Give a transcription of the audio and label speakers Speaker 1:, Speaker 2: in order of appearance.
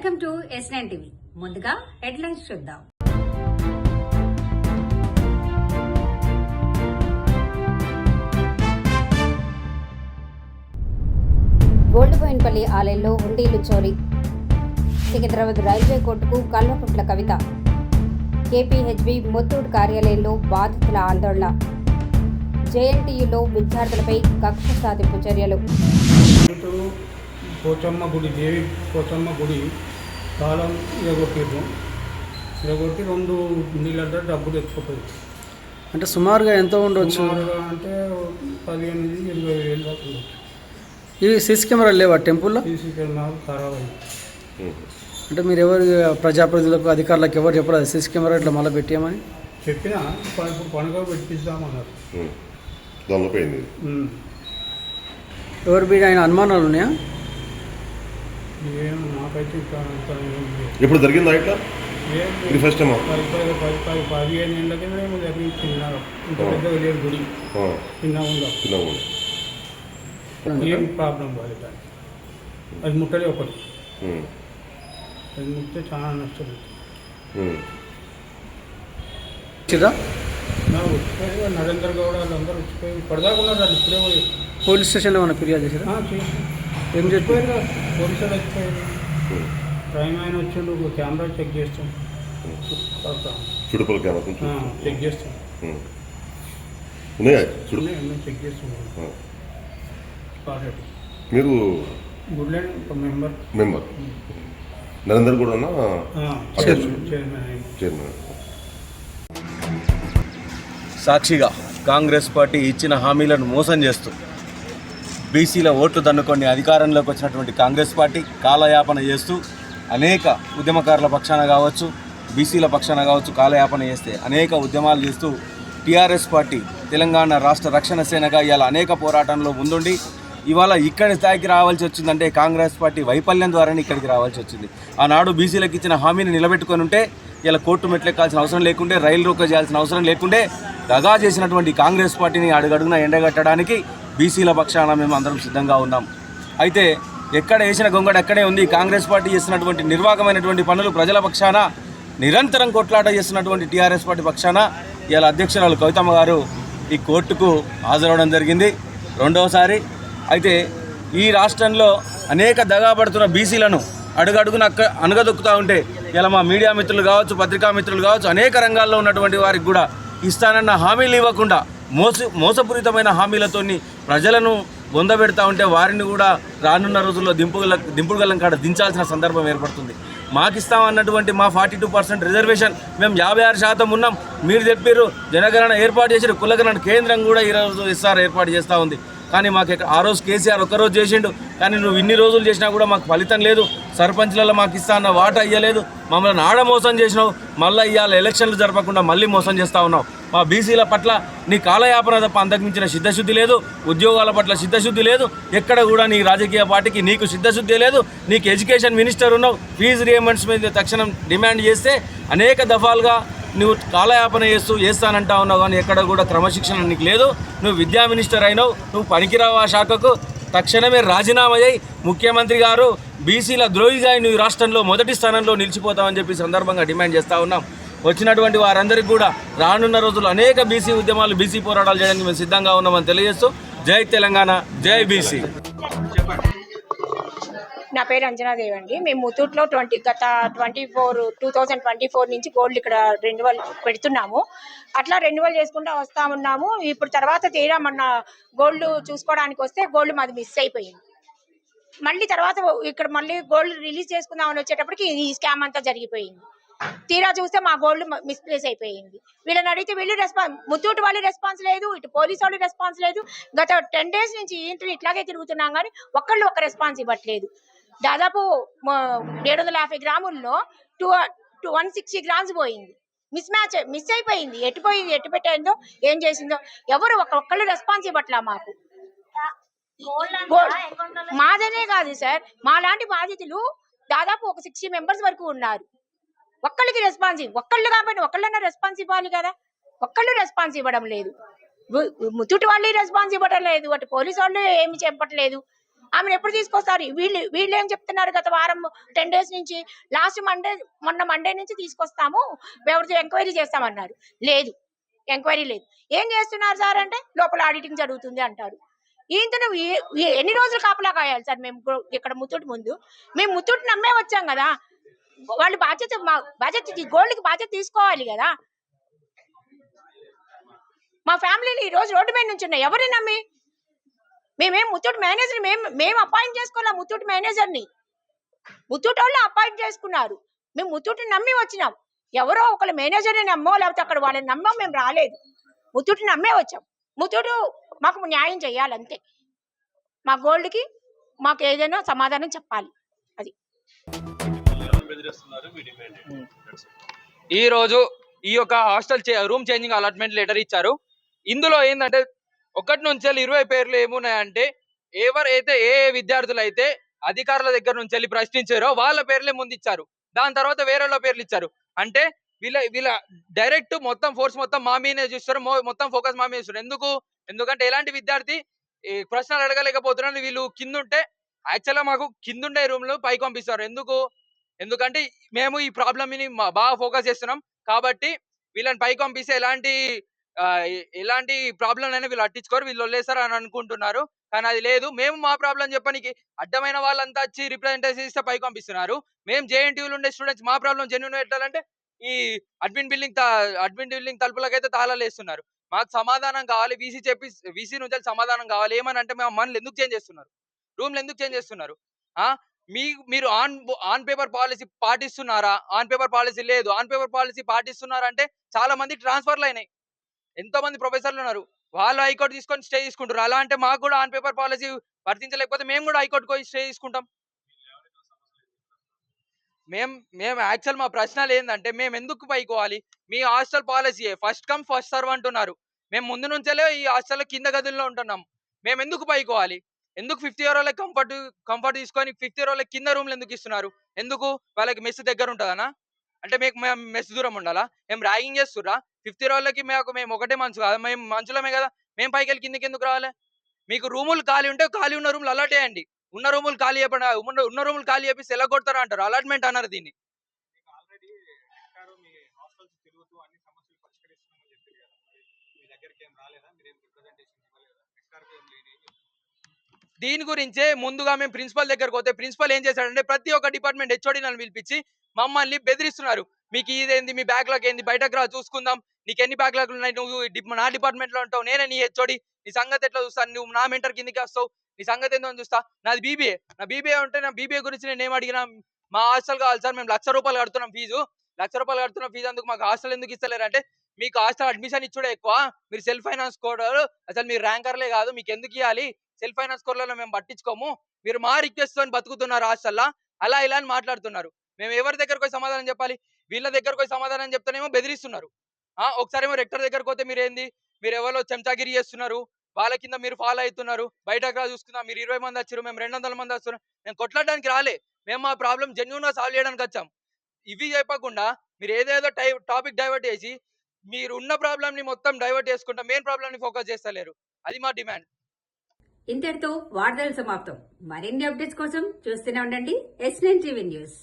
Speaker 1: Welcome to S9 TV. ముందుగా headlines చూద్దాం.
Speaker 2: గోల్డ్బోయిన్పల్లి ఆలయంలో హుండీలు చోరీ. సికింద్రాబాద్ రైల్వే కోర్టుకు కల్వకుంట్ల కవిత. కేపీహెచ్బీ ముత్తూట్ కార్యాలయంలో బాధితుల ఆందోళన. జేఎన్టీయూలో విద్యార్థులపై కక్ష సాధింపు చర్యలు.
Speaker 3: పోచమ్మ గుడి, దేవి పోచమ్మ గుడి తాళం ఎగొట్టి 2 నీళ్ళంటే డబ్బులు ఎత్తుకుపోయింది.
Speaker 4: అంటే సుమారుగా ఎంత ఉండవచ్చు?
Speaker 3: అంటే 15,000-20,000 దాకా ఉండొచ్చు.
Speaker 4: ఇవి సీసీ కెమెరాలు లేవా టెంపుల్లో?
Speaker 3: సీసీ కెమెరాలు ఖరాబ్ అయింది.
Speaker 4: అంటే మీరు ఎవరు ప్రజాప్రతినిధులకు అధికారులకు ఎవరు చెప్పలేదు సీసీ కెమెరా ఇట్లా మళ్ళీ పెట్టామని?
Speaker 3: చెప్పినా ఇప్పుడు పండుగ పెట్టిస్తామన్నారు.
Speaker 5: దొంగపోయింది.
Speaker 4: ఎవరు మీద ఆయన అనుమానాలు ఉన్నాయా?
Speaker 3: ఏం నాకైతే
Speaker 5: ఇప్పుడు జరిగిందా ఇట్లా? ఇది ఫస్ట్ టైం.
Speaker 3: 15 ఏళ్ళకి మేము జరిగించిన్నారు. ఇంత పెద్దగా లేదు గుడి, చిన్నగా ఉందా, ఏం ప్రాబ్లం కాలేదు. అది ముట్టలే ఒకటి, అది ముట్టే చాలా నష్టం. వచ్చిపోయి నరేంద్ర గౌడ వాళ్ళందరూ వచ్చిపోయి పడదాకా ఉన్నారు. అది ఇప్పుడే పోయి
Speaker 4: పోలీస్ స్టేషన్లో ఏమైనా ఫిర్యాదు చేశారా? ఏం చెప్పారు?
Speaker 3: పోలీసులు వచ్చిపోయారు. క్రైమ్ ఆయన వచ్చిండు, కెమెరా చెక్ చేస్తాం,
Speaker 5: చుట్టుపక్కల కెమెరా
Speaker 3: చెక్ చేస్తాం, చెక్ చేస్తున్నాం.
Speaker 5: మీరు
Speaker 3: గుడ్లే
Speaker 5: మెంబర్ నరేందర్ కూడా
Speaker 3: చైర్మన్.
Speaker 6: సాక్షిగా కాంగ్రెస్ పార్టీ ఇచ్చిన హామీలను మోసం చేస్తూ బీసీల ఓట్లు దన్నుకొని అధికారంలోకి వచ్చినటువంటి కాంగ్రెస్ పార్టీ కాలయాపన చేస్తూ అనేక ఉద్యమకారుల పక్షాన కావచ్చు, బీసీల పక్షాన కావచ్చు, కాలయాపన చేస్తే అనేక ఉద్యమాలు చేస్తూ టీఆర్ఎస్ పార్టీ తెలంగాణ రాష్ట్ర రక్షణ సేనగా ఇవాళ అనేక పోరాటంలో ముందుండి ఇవాళ ఇక్కడి స్థాయికి రావాల్సి వచ్చిందంటే కాంగ్రెస్ పార్టీ వైఫల్యం ద్వారానే ఇక్కడికి రావాల్సి వచ్చింది. ఆనాడు బీసీలకు ఇచ్చిన హామీని నిలబెట్టుకొని ఉంటే ఇలా కోర్టు మెట్లెక్కాల్సిన అవసరం లేకుంటే, రైలు రోకో చేయాల్సిన అవసరం లేకుంటే, దగా చేసినటువంటి కాంగ్రెస్ పార్టీని అడుగడుగున ఎండగట్టడానికి బీసీల పక్షాన మేము అందరం సిద్ధంగా ఉన్నాం. అయితే ఎక్కడ వేసిన గొంగడ ఎక్కడే ఉంది. కాంగ్రెస్ పార్టీ చేస్తున్నటువంటి నిర్వాహకమైనటువంటి పనులు ప్రజల పక్షాన నిరంతరం కొట్లాట చేస్తున్నటువంటి టీఆర్ఎస్ పార్టీ పక్షాన ఇలా అధ్యక్షురాలు కవితమ్మ గారు ఈ కోర్టుకు హాజరవడం జరిగింది 2వసారి. అయితే ఈ రాష్ట్రంలో అనేక దగాపడుతున్న బీసీలను అడుగడుగున అనగదొక్కుతూ ఉంటే ఇలా మా మీడియా మిత్రులు కావచ్చు, పత్రికా మిత్రులు కావచ్చు, అనేక రంగాల్లో ఉన్నటువంటి వారికి కూడా ఇస్తానన్న హామీలు ఇవ్వకుండా మోసపూరితమైన హామీలతో ప్రజలను బొందబెడతా ఉంటే వారిని కూడా రానున్న రోజుల్లో దింపుగలం కాడ దించాల్సిన సందర్భం ఏర్పడుతుంది. మాకిస్తామన్నటువంటి మా 42% రిజర్వేషన్ మేము 56% ఉన్నాం. మీరు చెప్పారు జనగణన ఏర్పాటు చేసారు, కులగణన కేంద్రం కూడా ఈరోజు SR ఏర్పాటు చేస్తూ ఉంది. కానీ మాకు ఆ రోజు కేసీఆర్ ఒక్కరోజు చేసిండు, కానీ నువ్వు ఇన్ని రోజులు చేసినా కూడా మాకు ఫలితం లేదు. సర్పంచ్లలో మాకు ఇస్తా అన్న వాటా ఇవ్వలేదు, మమ్మల్ని ఆడ మోసం చేసినావు. మళ్ళీ ఇవాళ ఎలక్షన్లు జరపకుండా మళ్ళీ మోసం చేస్తూ ఉన్నావు. మా బీసీల పట్ల నీ కాలయాపన తప్ప అంతకుమించిన సిద్ధశుద్ధి లేదు, ఉద్యోగాల పట్ల సిద్ధశుద్ధి లేదు. ఎక్కడ కూడా నీ రాజకీయ పార్టీకి నీకు సిద్ధశుద్ధి లేదు. నీకు ఎడ్యుకేషన్ మినిస్టర్ ఉన్నావు, ఫీజు రియంబర్స్మెంట్ మీద తక్షణం డిమాండ్ చేస్తే అనేక దఫాలుగా నువ్వు కాలయాపన చేస్తానంటా ఉన్నావు, కానీ ఎక్కడ కూడా క్రమశిక్షణ నీకు లేదు. నువ్వు విద్యా మినిస్టర్ అయినావు, నువ్వు పనికిరావు ఆ శాఖకు. తక్షణమే రాజీనామా చేయి. ముఖ్యమంత్రి గారు బీసీల ద్రోహిగా నువ్వు రాష్ట్రంలో మొదటి స్థానంలో నిలిచిపోతామని చెప్పి సందర్భంగా డిమాండ్ చేస్తూ ఉన్నాం. వచ్చినటువంటి వారందరికీ కూడా రానున్న రోజుల్లో అనేక బీసీ ఉద్యమాలు, బీసీ పోరాటాలు చేయడానికి మేము సిద్ధంగా ఉన్నామని తెలియజేస్తూ జై తెలంగాణ, జై బీసీ.
Speaker 7: నా పేరు అంజనాదేవి అండి. మేము ముత్తూట్లో గత 2024 నుంచి గోల్డ్ ఇక్కడ రెన్యువల్ పెడుతున్నాము. అట్లా రెన్యువల్ చేసుకుంటూ వస్తూ ఉన్నాము. ఇప్పుడు తర్వాత తీరా మొన్న గోల్డ్ చూసుకోవడానికి వస్తే గోల్డ్ మాది మిస్ అయిపోయింది. మళ్ళీ తర్వాత ఇక్కడ మళ్ళీ గోల్డ్ రిలీజ్ చేసుకుందామని వచ్చేటప్పటికి ఈ స్కామ్ అంతా జరిగిపోయింది. తీరా చూస్తే మా గోల్డ్ మిస్ప్లేస్ అయిపోయింది. వీళ్ళని అడిగితే వీళ్ళు ముత్తూట్ వాళ్ళు రెస్పాన్స్ లేదు, ఇటు పోలీసు వాళ్ళు రెస్పాన్స్ లేదు. గత 10 days నుంచి ఇట్లాగే తిరుగుతున్నాం కానీ ఒక్క రెస్పాన్స్ ఇవ్వట్లేదు. దాదాపు 750 గ్రాముల్లో 160 గ్రామ్స్ పోయింది. మిస్ అయిపోయింది. ఎటు పెట్టిందో ఏం చేసిందో ఎవరు ఒక్కళ్ళు రెస్పాన్స్ ఇవ్వట్లా. మాకు మాదనే కాదు సార్, మా లాంటి బాధితులు దాదాపు ఒక 60 members వరకు ఉన్నారు. ఒక్కళ్ళకి రెస్పాన్స్ ఒక్కళ్ళు కాబట్టి ఒక్కళ్ళన్నా రెస్పాన్స్ ఇవ్వాలి కదా. ఒక్కళ్ళు రెస్పాన్స్ ఇవ్వడం లేదు. ముత్తూట్ వాళ్ళు రెస్పాన్స్ ఇవ్వడం లేదు, అటు పోలీసు వాళ్ళు ఏమి చెప్పట్లేదు. ఆమెను ఎప్పుడు తీసుకొస్తారు? వీళ్ళు ఏం చెప్తున్నారు గత వారం 10 days నుంచి, లాస్ట్ మొన్న మండే నుంచి తీసుకొస్తాము, ఎవరితో ఎంక్వైరీ చేస్తామన్నారు. లేదు, ఎంక్వైరీ లేదు. ఏం చేస్తున్నారు సార్ అంటే లోపల ఆడిటింగ్ జరుగుతుంది అంటారు. ఈయనతో ఎన్ని రోజులు కాపలా కాయాలి సార్? మేము ఇక్కడ ముత్తూట్ ముందు మేము ముత్తూట్ నమ్మే వచ్చాం కదా. వాళ్ళు బాధ్యత గోల్డ్కి బాధ్యత తీసుకోవాలి కదా. మా ఫ్యామిలీలు ఈ రోజు రోడ్డు మీద నుంచి ఉన్నాయి. ఎవరిని నమ్మి? మేమేం ముత్తూట్ మేనేజర్ మేము అపాయింట్ చేసుకోవాలా? ముత్తూట్ మేనేజర్ని ముత్తూట్ వాళ్ళు అపాయింట్ చేసుకున్నారు. మేము ముత్తూట్ని నమ్మి వచ్చినాం. ఎవరో ఒకళ్ళ మేనేజర్ని నమ్మో లేకపోతే అక్కడ వాళ్ళని నమ్మో మేము రాలేదు. ముత్తూట్ని నమ్మే వచ్చాం. ముత్తూట్ మాకు న్యాయం చేయాలంతే. మా గోల్డ్కి మాకు ఏదైనా సమాధానం చెప్పాలి. అది
Speaker 8: ఈ రోజు ఈ యొక్క hostel room changing allotment letter ఇచ్చారు. ఇందులో ఏంటంటే 1 నుంచి 20 పేర్లు ఏమున్నాయంటే ఎవరైతే ఏ విద్యార్థులు అయితే అధికారుల దగ్గర నుంచి వెళ్ళి ప్రశ్నించారో వాళ్ళ పేర్లే ముందు ఇచ్చారు. దాని తర్వాత వేరే పేర్లు ఇచ్చారు. అంటే వీళ్ళ డైరెక్ట్ మొత్తం ఫోర్స్ మొత్తం మా మీదే చూస్తారు, మొత్తం ఫోకస్ మా మీద చూస్తారు. ఎందుకంటే ఎలాంటి విద్యార్థి ప్రశ్నలు అడగలేకపోతున్నారు. వీళ్ళు కింద ఉంటే యాక్చువల్గా మాకు కింద ఉండే రూమ్ లో పైకి పంపిస్తారు. ఎందుకంటే మేము ఈ ప్రాబ్లమ్ ని బాగా ఫోకస్ చేస్తున్నాం కాబట్టి వీళ్ళని పైకి పంపిస్తే ఎలాంటి ప్రాబ్లం అయినా వీళ్ళు అట్టించుకోరు, వీళ్ళు వదిలేస్తారు అని అనుకుంటున్నారు. కానీ అది లేదు. మేము మా ప్రాబ్లం చెప్పడానికి అడ్డమైన వాళ్ళంతా వచ్చి రిప్రజెంటేషన్ ఇస్తే పైకి పంపిస్తున్నారు. మేము జేఎన్టీయూలో ఉండే స్టూడెంట్స్ మా ప్రాబ్లం జెన్యూన్ పెట్టాలంటే ఈ అడ్మిన్ బిల్డింగ్ తలుపులకైతే తాళాలు వేస్తున్నారు. మాకు సమాధానం కావాలి. వీసీ నుంచి సమాధానం కావాలి. ఏమని అంటే మేము మనల్ని ఎందుకు చేంజ్ చేస్తున్నారు, రూమ్లు ఎందుకు చేంజ్ చేస్తున్నారు? మీరు ఆన్ పేపర్ పాలసీ పాటిస్తున్నారా? ఆన్ పేపర్ పాలసీ లేదు. ఆన్ పేపర్ పాలసీ పాటిస్తున్నారంటే చాలా మంది ట్రాన్స్ఫర్లు అయినాయి. ఎంతో మంది ప్రొఫెసర్లు ఉన్నారు, వాళ్ళు హైకోర్టు తీసుకొని స్టే తీసుకుంటారు. అలా అంటే మాకు కూడా ఆన్ పేపర్ పాలసీ వర్తించలేకపోతే మేము కూడా హైకోర్టుకు పోయి స్టే తీసుకుంటాం. మేము యాక్చువల్ మా ప్రశ్నలు ఏంటంటే మేము ఎందుకు పైకోవాలి? మీ hostel policy first come first serve అంటున్నారు. మేము ముందు నుంచే ఈ హాస్టల్ కింద గదుల్లో ఉంటున్నాం. మేము ఎందుకు పైకోవాలి? ఎందుకు 50 year వాళ్ళకి కంఫర్ట్ తీసుకొని 50 year వాళ్ళకి కింద రూమ్లు ఎందుకు ఇస్తున్నారు? ఎందుకు? వాళ్ళకి మెస్ దగ్గర ఉంటుందనా? అంటే మేము మెస్ దూరం ఉండాలా? మేము ర్యాగింగ్ చేస్తుర్రా? 50 year వాళ్ళకి మేము ఒకటే మంచు కాదు, మేము మంచులమే కదా. మేము పైకి వెళ్ళి కిందకి ఎందుకు రావాలి? మీకు రూములు ఖాళీ ఉంటే ఖాళీ ఉన్న రూమ్లు అలాట్ చేయండి. ఉన్న రూములు ఖాళీ చెప్పండి. ఉన్న రూములు ఖాళీ చెప్పి ఎలా కొడతారా అంటారు. అలాట్మెంట్ అన్నారు దీన్ని. దీని గురించే ముందుగా మేము ప్రిన్సిపల్ దగ్గరకు పోతే ప్రిన్సిపల్ ఏం చేశాడంటే ప్రతి ఒక్క డిపార్ట్మెంట్ హెచ్ఓడి నన్ను పిలిపించి మమ్మల్ని బెదిరిస్తున్నారు. మీకు ఇదేంది, మీ బ్యాక్లాగ్ ఏంది, బయటకు రా చూసుకుందాం, నీకు ఎన్ని బ్యాక్లాగ్లు ఉన్నాయి, నువ్వు నా డిపార్ట్మెంట్ లో ఉంటావు, నేనే నీ హెచ్ఓడి, నీ సంగతి ఎట్లా చూస్తాను, నువ్వు నా మెంటర్ కిందకి వస్తావు, నీ సంగతి ఏందో చూస్తా. నాది బీబీఏ. నా బీబీఏ ఉంటే నా బీబీఏ గురించి నేను ఏం అడిగినా, మా హాస్టల్ కావాలి సార్, మేము ₹1,00,000 కడుతున్నాం ఫీజు, ₹1,00,000 ఫీజు, అందుకు మాకు హాస్టల్ ఎందుకు ఇస్తలేరు అంటే మీకు హాస్టల్ అడ్మిషన్ ఇచ్చుడే ఎక్కువ, మీరు సెల్ఫ్ ఫైనాన్స్ కోడర్, అసలు మీరు ర్యాంకర్లే కాదు, మీకు ఎందుకు ఇవ్వాలి, సెల్ఫ్ ఫైనాన్స్ కోర్లలో మేము పట్టించుకోము, మీరు మా రిక్వెస్ట్ తో బతుకుతున్నారు హాస్టల్లా, అలా ఇలా అని మాట్లాడుతున్నారు. మేము ఎవరి దగ్గరకు పోయి సమాధానం చెప్పాలి? వీళ్ళ దగ్గరకు పోయి సమాధానం చెప్తానేమో బెదిరిస్తున్నారు. ఒకసారి ఏమో రెక్టర్ దగ్గరకు పోతే మీరు ఎవరో చెంచాగిరి చేస్తున్నారు, వాళ్ళ కింద మీరు ఫాలో అవుతున్నారు, బయటకు రా చూసుకుందాం, మీరు 20 మంది వచ్చారు, మేము 200 మంది వస్తున్నాం. మేము కొట్లాడడానికి రాలే, మేము మా ప్రాబ్లం జెన్యూన్ గా సాల్వ్ చేయడానికి వచ్చాం. ఇవి చెప్పకుండా మీరు ఏదేదో టాపిక్ డైవర్ట్ చేసి మీరు ఉన్న ప్రాబ్లం ని మొత్తం డైవర్ట్ చేసుకుంటా మెయిన్ ప్రాబ్లం ని ఫోకస్ చేస్తలేరు. అది మా డిమాండ్.
Speaker 1: ఇంతటితో వార్తలు సమాప్తం. మరిన్ని అప్డేట్స్ కోసం చూస్తూనే ఉండండి S9 TV న్యూస్.